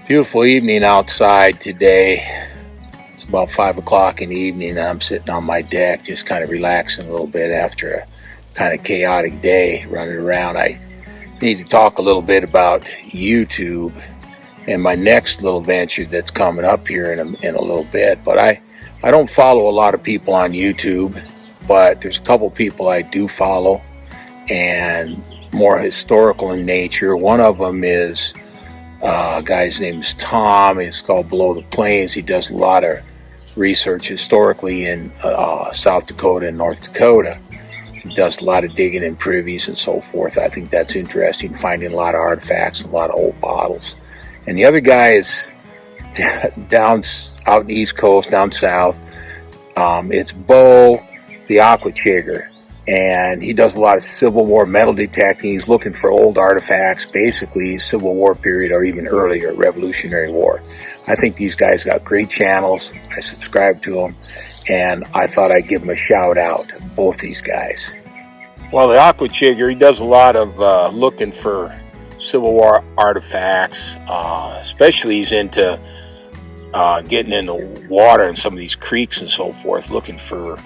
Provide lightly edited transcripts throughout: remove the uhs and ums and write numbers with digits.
Beautiful evening outside today. It's about 5 o'clock in the evening and I'm sitting on my deck just kind of relaxing a little bit after a kind of chaotic day running around. I need to talk a little bit about YouTube and my next little venture that's coming up here in a little bit. But I don't follow a lot of people on YouTube, but there's a couple people I do follow and more historical in nature. One of them is a guy's name is Tom. It's called Below the Plains. He does a lot of research historically in South Dakota and North Dakota. He does a lot of digging in privies and so forth. I think that's interesting, finding a lot of artifacts, a lot of old bottles. And the other guy is down out in the East Coast, down south. It's Bo the Aqua Chigger. And he does a lot of Civil War metal detecting. He's looking for old artifacts, basically Civil War period or even earlier, Revolutionary War. I think these guys got great channels. I subscribe to them, and I thought I'd give them a shout out, both these guys. Well, the Aqua Chigger, he does a lot of looking for Civil War artifacts, especially he's into getting in the water in some of these creeks and so forth, looking for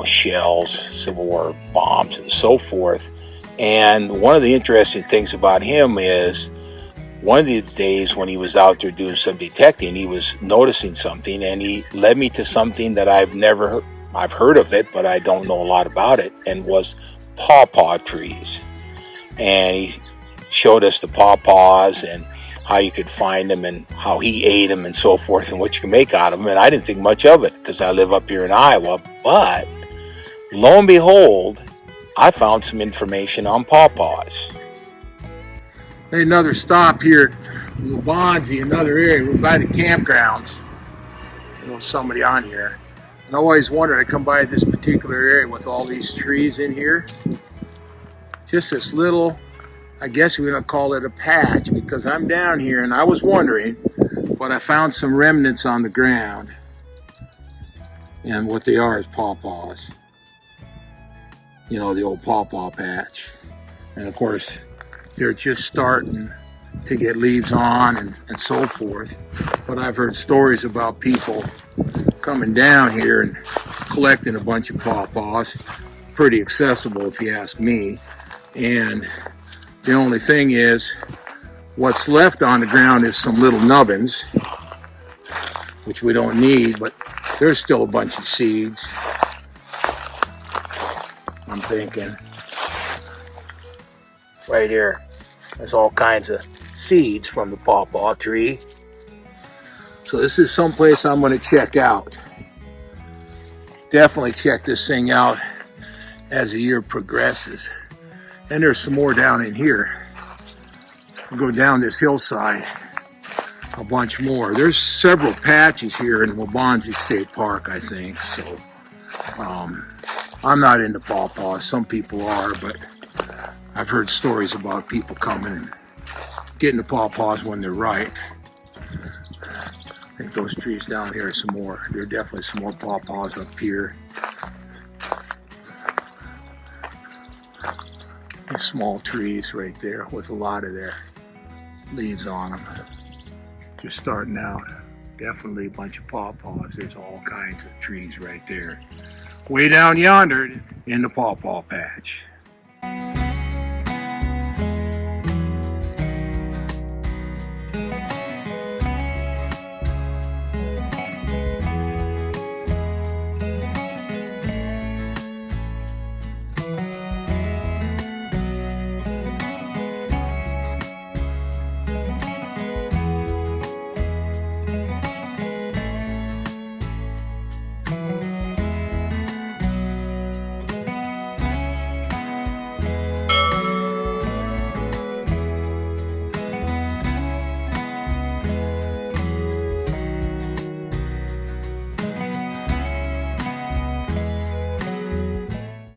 shells, Civil War bombs, and so forth. And one of the interesting things about him is one of the days when he was out there doing some detecting, he was noticing something, and he led me to something that I've heard of it, but I don't know a lot about it, and was pawpaw trees. And he showed us the pawpaws and how you could find them and how he ate them and so forth and what you can make out of them. And I didn't think much of it because I live up here in Iowa. But lo and behold, I found some information on pawpaws. Another stop here at Waubonsie, another area. We're by the campgrounds. Somebody on here. And I always wondered, I come by this particular area with all these trees in here. Just this little, I guess we're going to call it a patch, because I'm down here and I was wondering, but I found some remnants on the ground. And what they are is pawpaws. The old pawpaw patch. And of course, they're just starting to get leaves on and so forth. But I've heard stories about people coming down here and collecting a bunch of pawpaws. Pretty accessible if you ask me. And the only thing is, what's left on the ground is some little nubbins, which we don't need, but there's still a bunch of seeds. I'm thinking. Right here, there's all kinds of seeds from the pawpaw tree. So this is someplace I'm going to check out. Definitely check this thing out as the year progresses. And there's some more down in here. We'll go down this hillside, a bunch more. There's several patches here in Waubonsie State Park, I think. So I'm not into pawpaws. Some people are, but I've heard stories about people coming and getting the pawpaws when they're ripe. I think those trees down here are some more. There are definitely some more pawpaws up here. These small trees right there with a lot of their leaves on them. Just starting out. Definitely a bunch of pawpaws. There's all kinds of trees right there. Way down yonder in the pawpaw patch.